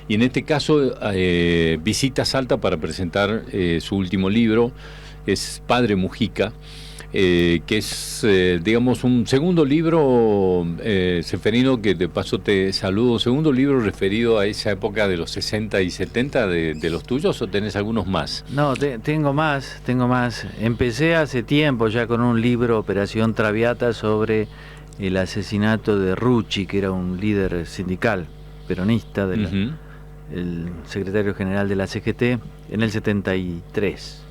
y en este caso visita Salta para presentar su último libro, es Padre Mujica, que es, digamos, un segundo libro, Seferino, que de paso te saludo, segundo libro referido a esa época de los 60 y 70 de los tuyos, ¿o tenés algunos más? No, tengo más. Empecé hace tiempo ya con un libro, Operación Traviata, sobre el asesinato de Rucci, que era un líder sindical peronista, el secretario general de la CGT, en el 73.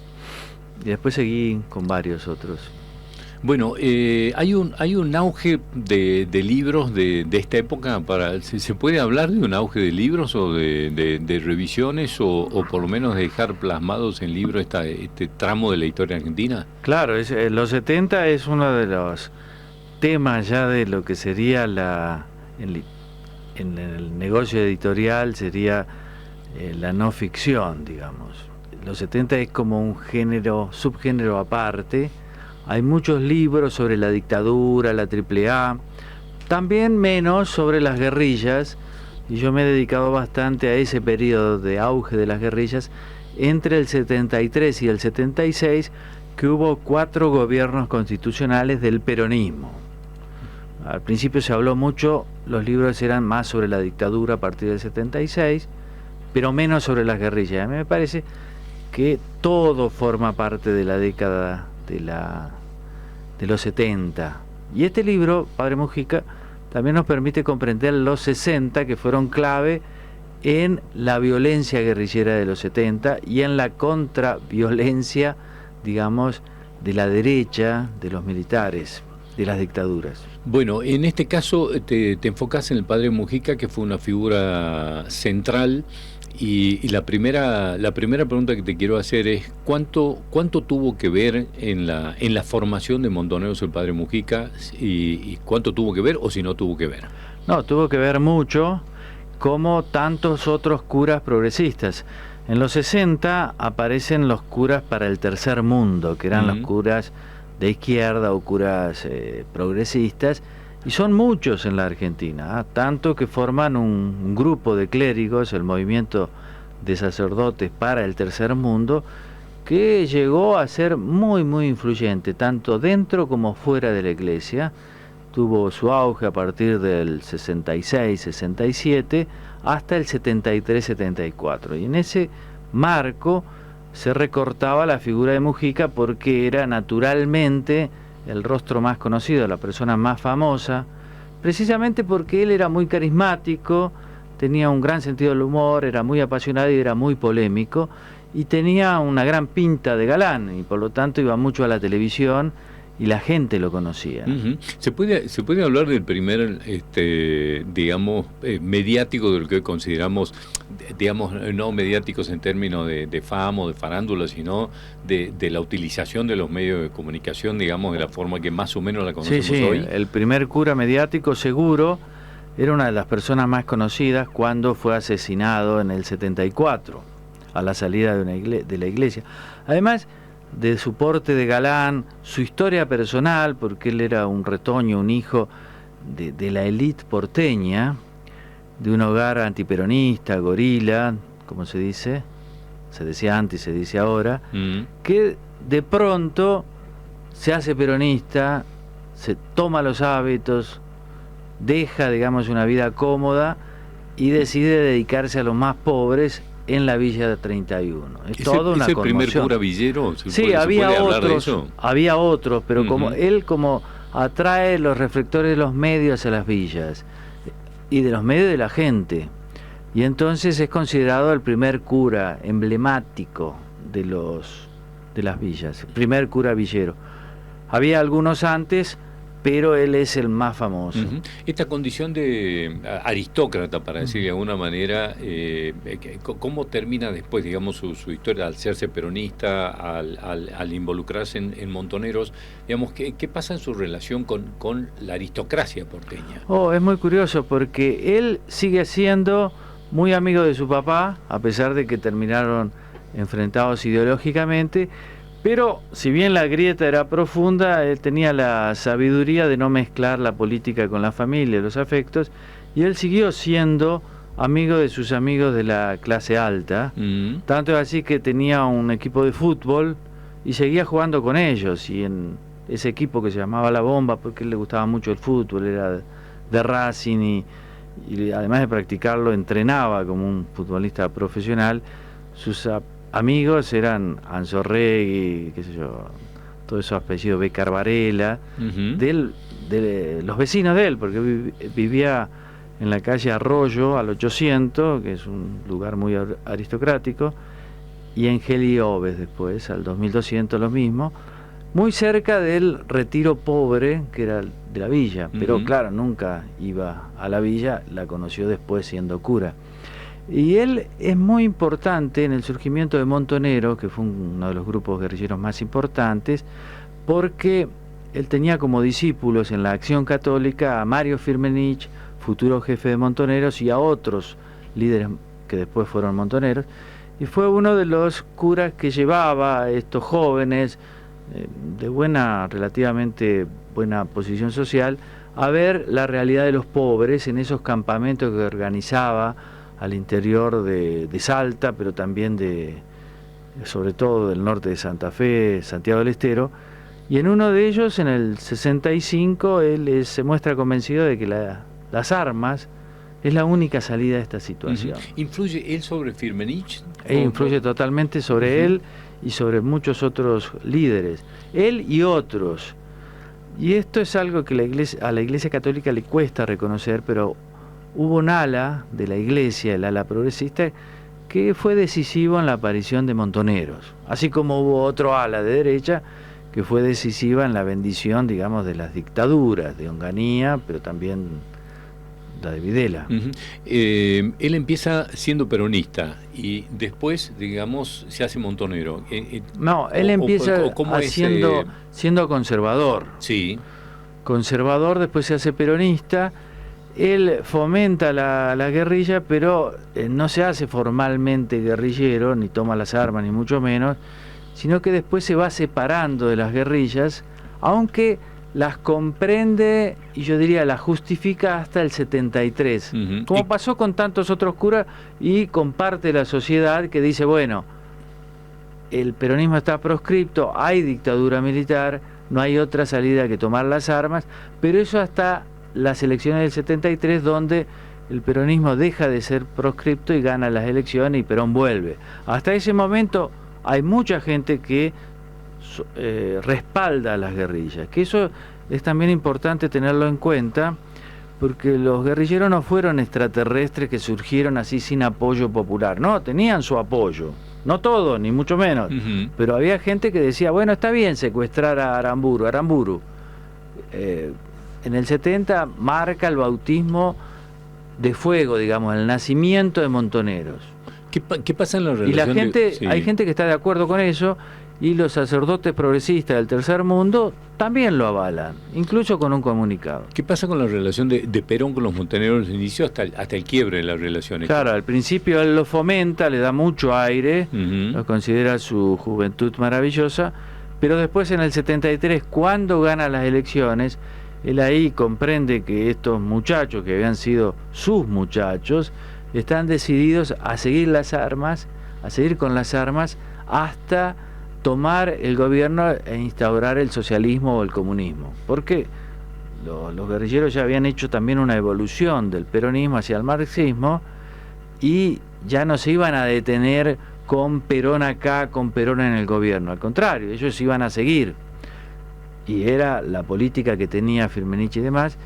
Y después seguí con varios otros. Bueno, hay un auge de libros de esta época. ¿Se puede hablar de un auge de libros o de revisiones o por lo menos de dejar plasmados en libros este tramo de la historia argentina? Claro, los 70 es uno de los temas ya de lo que sería en el negocio editorial, sería la no ficción, digamos. Los 70 es como un subgénero aparte. Hay muchos libros sobre la dictadura, la AAA, también menos sobre las guerrillas, y yo me he dedicado bastante a ese periodo de auge de las guerrillas, entre el 73 y el 76, que hubo 4 gobiernos constitucionales del peronismo. Al principio se habló mucho, los libros eran más sobre la dictadura a partir del 76, pero menos sobre las guerrillas. A mí me parece que todo forma parte de la década de los 70. Y este libro, Padre Mujica, también nos permite comprender los 60, que fueron clave en la violencia guerrillera de los 70 y en la contraviolencia, digamos, de la derecha, de los militares, de las dictaduras. Bueno, en este caso te enfocás en el Padre Mujica, que fue una figura central. Y la primera pregunta que te quiero hacer es ¿cuánto tuvo que ver en la formación de Montoneros el Padre Mujica y cuánto tuvo que ver o si no tuvo que ver? No, tuvo que ver mucho, como tantos otros curas progresistas. En los 60 aparecen los curas para el tercer mundo, que eran los curas de izquierda o curas progresistas, y son muchos en la Argentina, tanto que forman un grupo de clérigos, el movimiento de sacerdotes para el tercer mundo, que llegó a ser muy muy influyente, tanto dentro como fuera de la iglesia. Tuvo su auge a partir del 66-67 hasta el 73-74, y en ese marco se recortaba la figura de Mujica porque era naturalmente el rostro más conocido, la persona más famosa, precisamente porque él era muy carismático, tenía un gran sentido del humor, era muy apasionado y era muy polémico, y tenía una gran pinta de galán, y por lo tanto iba mucho a la televisión y la gente lo conocía. ¿Se puede hablar del primer, digamos, mediático, de lo que hoy consideramos, digamos, no mediáticos en términos de fama o de farándula, sino de la utilización de los medios de comunicación, digamos, de la forma que más o menos la conocemos hoy? El primer cura mediático seguro era una de las personas más conocidas cuando fue asesinado en el 74, a la salida de la iglesia. Además de su porte de galán, su historia personal, porque él era un retoño, un hijo de la élite porteña, de un hogar antiperonista, gorila, como se dice, se decía antes, se dice ahora, que de pronto se hace peronista, se toma los hábitos, deja, digamos, una vida cómoda y decide dedicarse a los más pobres en la Villa 31. Es toda una conmoción. ¿Es el primer cura villero? Sí, había otros, pero como él atrae los reflectores de los medios a las villas y de los medios de la gente, y entonces es considerado el primer cura emblemático de las villas, el primer cura villero. Había algunos antes, pero él es el más famoso. Esta condición de aristócrata, para decir de alguna manera, ¿cómo termina después, digamos, su historia al serse peronista, al involucrarse en Montoneros? Digamos, ¿qué pasa en su relación con la aristocracia porteña? Es muy curioso porque él sigue siendo muy amigo de su papá, a pesar de que terminaron enfrentados ideológicamente. Pero si bien la grieta era profunda, él tenía la sabiduría de no mezclar la política con la familia, los afectos, y él siguió siendo amigo de sus amigos de la clase alta. Tanto es así que tenía un equipo de fútbol y seguía jugando con ellos. Y en ese equipo que se llamaba La Bomba, porque a él le gustaba mucho el fútbol, era de Racing y además de practicarlo, entrenaba como un futbolista profesional. Sus amigos eran Anzorregui, qué sé yo, todos esos apellidos, Becar Varela, de los vecinos de él, porque vivía en la calle Arroyo al 800, que es un lugar muy aristocrático, y en Gelioves después, al 2200 lo mismo, muy cerca del Retiro Pobre, que era de la villa, pero claro, nunca iba a la villa, la conoció después siendo cura. Y él es muy importante en el surgimiento de Montoneros, que fue uno de los grupos guerrilleros más importantes, porque él tenía como discípulos en la Acción Católica a Mario Firmenich, futuro jefe de Montoneros, y a otros líderes que después fueron montoneros, y fue uno de los curas que llevaba a estos jóvenes de relativamente buena posición social, a ver la realidad de los pobres en esos campamentos que organizaba al interior de Salta, pero también sobre todo del norte de Santa Fe, Santiago del Estero. Y en uno de ellos, en el 65, él se muestra convencido de que las armas es la única salida de esta situación. ¿Influye él sobre Firmenich? Influye totalmente sobre él y sobre muchos otros líderes. Él y otros. Y esto es algo que a la Iglesia Católica le cuesta reconocer, pero hubo un ala de la Iglesia, el ala progresista, que fue decisivo en la aparición de Montoneros. Así como hubo otro ala de derecha que fue decisiva en la bendición, digamos, de las dictaduras, de Onganía, pero también la de Videla. Él empieza siendo peronista y después, digamos, se hace montonero. No, él empieza siendo conservador. Sí. Conservador, después se hace peronista. Él fomenta la guerrilla, pero no se hace formalmente guerrillero, ni toma las armas, ni mucho menos, sino que después se va separando de las guerrillas, aunque las comprende y yo diría las justifica hasta el 73, como pasó con tantos otros curas, y con parte de la sociedad que dice, bueno, el peronismo está proscripto, hay dictadura militar, no hay otra salida que tomar las armas, pero eso hasta las elecciones del 73, donde el peronismo deja de ser proscripto y gana las elecciones y Perón vuelve. Hasta ese momento hay mucha gente que respalda a las guerrillas, que eso es también importante tenerlo en cuenta, porque los guerrilleros no fueron extraterrestres que surgieron así sin apoyo popular, no, tenían su apoyo, no todos, ni mucho menos, pero había gente que decía, bueno, está bien secuestrar a Aramburu. En el 70 marca el bautismo de fuego, digamos, el nacimiento de Montoneros. ¿Qué pasa en la relación? Y la gente, sí, hay gente que está de acuerdo con eso, y los sacerdotes progresistas del tercer mundo también lo avalan, incluso con un comunicado. ¿Qué pasa con la relación de Perón con los montoneros desde el inicio hasta el quiebre de las relaciones? Claro, al principio él lo fomenta, le da mucho aire, lo considera su juventud maravillosa, pero después en el 73, cuando gana las elecciones, él ahí comprende que estos muchachos, que habían sido sus muchachos, están decididos a seguir las armas, a seguir con las armas hasta tomar el gobierno e instaurar el socialismo o el comunismo, porque los guerrilleros ya habían hecho también una evolución del peronismo hacia el marxismo y ya no se iban a detener con Perón acá, con Perón en el gobierno, al contrario, ellos iban a seguir, y era la política que tenía Firmenich y demás.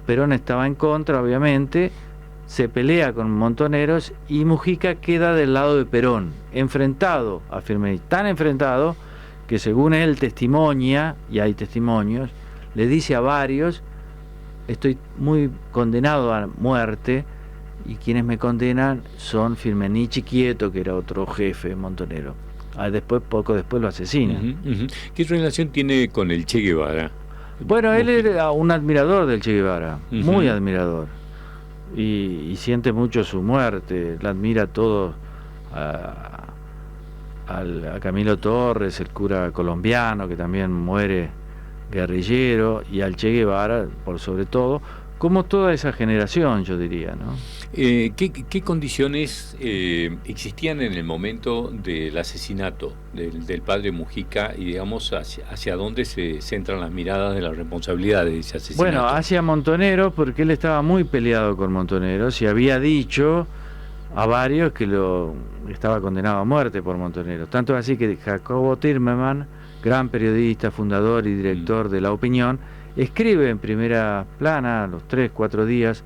Perón estaba en contra, obviamente, se pelea con Montoneros y Mujica queda del lado de Perón, enfrentado a Firmenich, tan enfrentado que según él testimonia, y hay testimonios, le dice a varios, estoy muy condenado a muerte, y quienes me condenan son Firmenich y Quieto, que era otro jefe montonero. Poco después lo asesinan. ¿Qué relación tiene con el Che Guevara? Bueno, él era un admirador del Che Guevara, muy admirador. Y siente mucho su muerte, la admira todo a Camilo Torres, el cura colombiano, que también muere guerrillero, y al Che Guevara, por sobre todo, como toda esa generación, yo diría, ¿no? ¿Qué condiciones existían en el momento del asesinato del padre Mujica y, digamos, hacia dónde se centran las miradas de la responsabilidad de ese asesinato? Bueno, hacia Montoneros, porque él estaba muy peleado con Montoneros y había dicho a varios que lo estaba condenado a muerte por Montoneros. Tanto así que Jacobo Timerman, gran periodista, fundador y director de La Opinión, escribe en primera plana, a los 3-4 días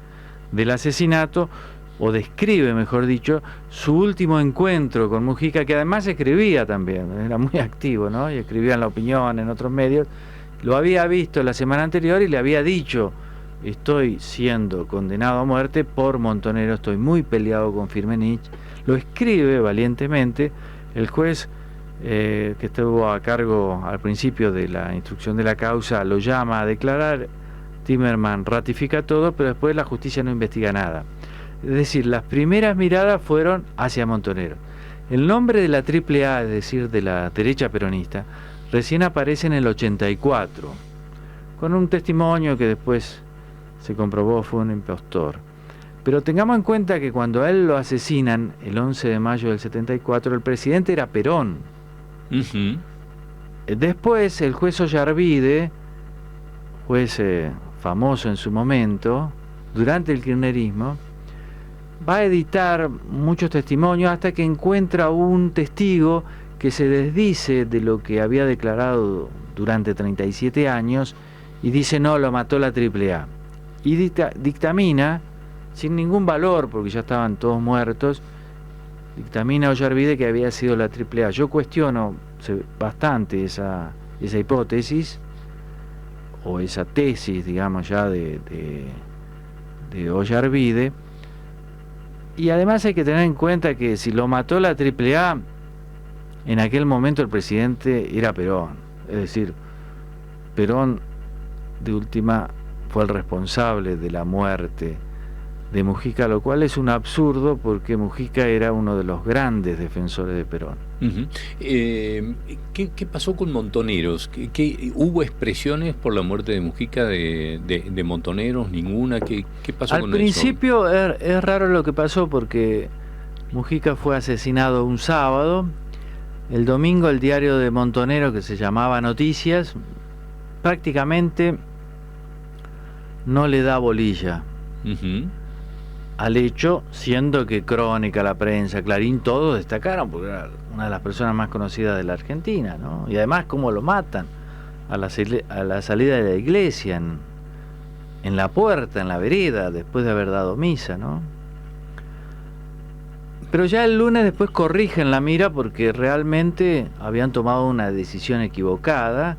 del asesinato, o describe, mejor dicho, su último encuentro con Mujica, que además escribía también, era muy activo, ¿no? Y escribía en La Opinión, en otros medios. Lo había visto la semana anterior y le había dicho: estoy siendo condenado a muerte por Montonero, estoy muy peleado con Firmenich. Lo escribe valientemente. El juez que estuvo a cargo al principio de la instrucción de la causa lo llama a declarar. Timerman ratifica todo, pero después la justicia no investiga nada. Es decir, las primeras miradas fueron hacia Montonero. El nombre de la AAA, es decir, de la derecha peronista, recién aparece en el 84, con un testimonio que después se comprobó fue un impostor. Pero tengamos en cuenta que cuando a él lo asesinan, el 11 de mayo del 74, el presidente era Perón. Uh-huh. Después el juez Ollarvide, juez famoso en su momento, durante el kirchnerismo, va a editar muchos testimonios hasta que encuentra un testigo que se desdice de lo que había declarado durante 37 años y dice: no, lo mató la AAA. Y dictamina, sin ningún valor, porque ya estaban todos muertos, dictamina Ollarvide que había sido la AAA. Yo cuestiono bastante esa hipótesis, o esa tesis, digamos, ya de Ollarvide. Y además hay que tener en cuenta que si lo mató la AAA, en aquel momento el presidente era Perón. Es decir, Perón de última fue el responsable de la muerte de Mujica, lo cual es un absurdo porque Mujica era uno de los grandes defensores de Perón. Uh-huh. ¿Qué pasó con Montoneros? ¿Hubo expresiones por la muerte de Mujica de Montoneros? ¿Ninguna? ¿Qué pasó con eso? Al principio es raro lo que pasó porque Mujica fue asesinado un sábado. El domingo el diario de Montoneros, que se llamaba Noticias, prácticamente no le da bolilla Uh-huh. al hecho, siendo que Crónica, La Prensa, Clarín, todos destacaron porque era una de las personas más conocidas de la Argentina, ¿no? Y además cómo lo matan a la salida de la iglesia, en la puerta, en la vereda, después de haber dado misa, ¿no? Pero ya el lunes después corrigen la mira porque realmente habían tomado una decisión equivocada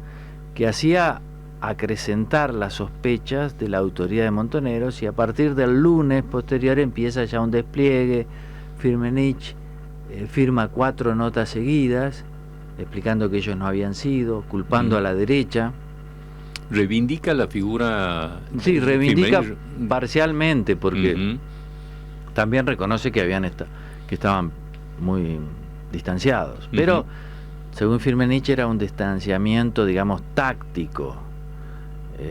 que hacía acrecentar las sospechas de la autoría de Montoneros, y a partir del lunes posterior empieza ya un despliegue. Firmenich firma 4 notas seguidas explicando que ellos no habían sido, culpando a la derecha. ¿Reivindica la figura? Sí, reivindica Firmenich parcialmente porque Uh-huh. también reconoce que que estaban muy distanciados, pero Uh-huh. según Firmenich era un distanciamiento, digamos, táctico,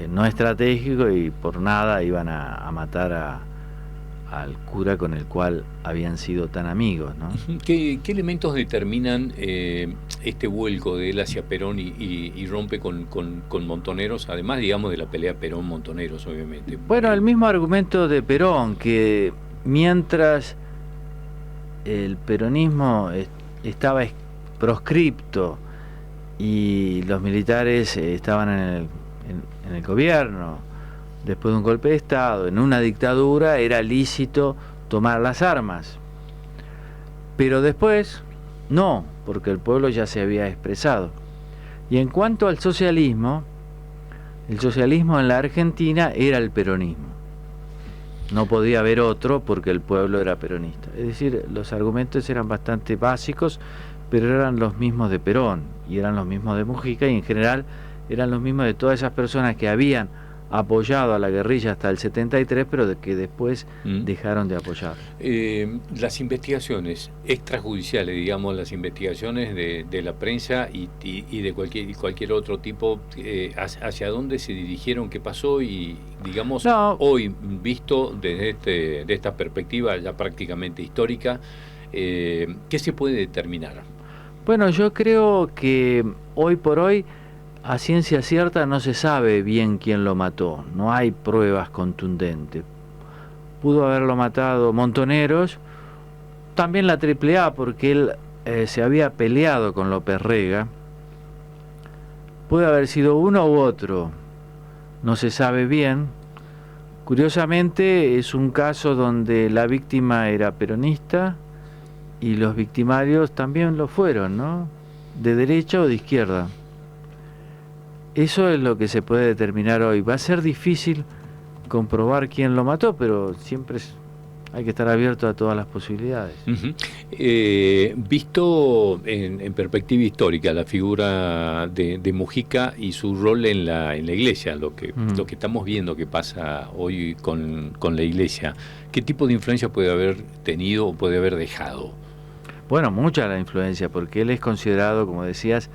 no estratégico, y por nada iban a matar al cura con el cual habían sido tan amigos, ¿no? ¿Qué elementos determinan este vuelco de él hacia Perón y rompe con Montoneros, además, digamos, de la pelea Perón-Montoneros, obviamente? Bueno, el mismo argumento de Perón, que mientras el peronismo estaba proscripto y los militares estaban en el gobierno, después de un golpe de Estado, en una dictadura, era lícito tomar las armas. Pero después, no, porque el pueblo ya se había expresado. Y en cuanto al socialismo, el socialismo en la Argentina era el peronismo. No podía haber otro porque el pueblo era peronista. Es decir, los argumentos eran bastante básicos, pero eran los mismos de Perón, y eran los mismos de Mujica, y en general eran los mismos de todas esas personas que habían apoyado a la guerrilla hasta el 73, pero que después dejaron de apoyar. Las investigaciones extrajudiciales, digamos, las investigaciones de la prensa y de cualquier otro tipo, ¿hacia dónde se dirigieron? ¿Qué pasó? Y, digamos, hoy, visto desde esta perspectiva ya prácticamente histórica, ¿qué se puede determinar? Bueno, yo creo que hoy por hoy, a ciencia cierta, no se sabe bien quién lo mató. No hay pruebas contundentes. Pudo haberlo matado Montoneros, también la AAA, porque él se había peleado con López Rega. Puede haber sido uno u otro, no se sabe bien. Curiosamente, es un caso donde la víctima era peronista y los victimarios también lo fueron, ¿no? De derecha o de izquierda. Eso es lo que se puede determinar hoy. Va a ser difícil comprobar quién lo mató, pero siempre hay que estar abierto a todas las posibilidades. Visto en perspectiva histórica la figura de Mujica y su rol en la iglesia, lo que estamos viendo que pasa hoy con la iglesia, ¿qué tipo de influencia puede haber tenido o puede haber dejado? Bueno, mucha la influencia, porque él es considerado, como decías,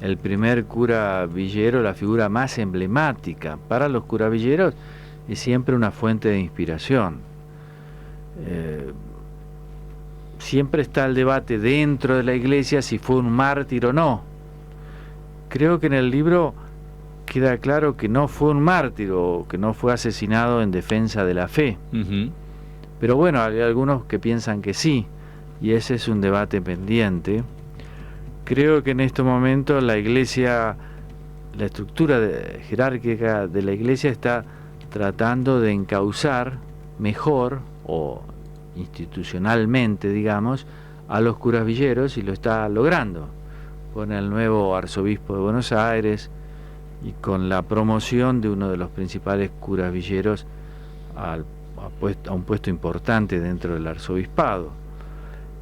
el primer cura villero, la figura más emblemática. Para los curas villeros es siempre una fuente de inspiración. Siempre está el debate dentro de la iglesia si fue un mártir o no. Creo que en el libro queda claro que no fue un mártir o que no fue asesinado en defensa de la fe. Pero bueno, hay algunos que piensan que sí, y ese es un debate pendiente. Creo que en este momento la iglesia, la estructura jerárquica de la iglesia está tratando de encauzar mejor o institucionalmente, digamos, a los curas villeros, y lo está logrando con el nuevo arzobispo de Buenos Aires y con la promoción de uno de los principales curas villeros a un puesto importante dentro del arzobispado.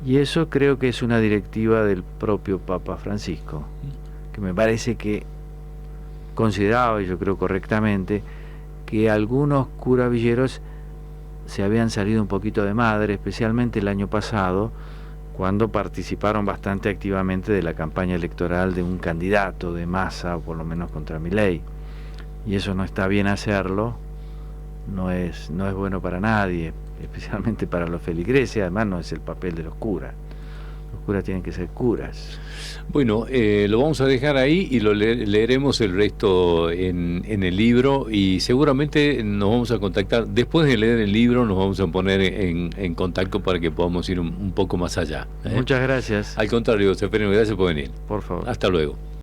Y eso creo que es una directiva del propio Papa Francisco, que me parece que consideraba, y yo creo correctamente, que algunos curas villeros se habían salido un poquito de madre, especialmente el año pasado, cuando participaron bastante activamente de la campaña electoral de un candidato de masa, o por lo menos contra Milei. Y eso no está bien hacerlo, no es bueno para nadie, especialmente para los feligreses. Además no es el papel de los curas. Los curas tienen que ser curas. Bueno, lo vamos a dejar ahí y lo leeremos el resto en el libro, y seguramente nos vamos a contactar. Después de leer el libro nos vamos a poner en contacto para que podamos ir un poco más allá. Muchas gracias. Al contrario, Seferino, gracias por venir. Por favor. Hasta luego.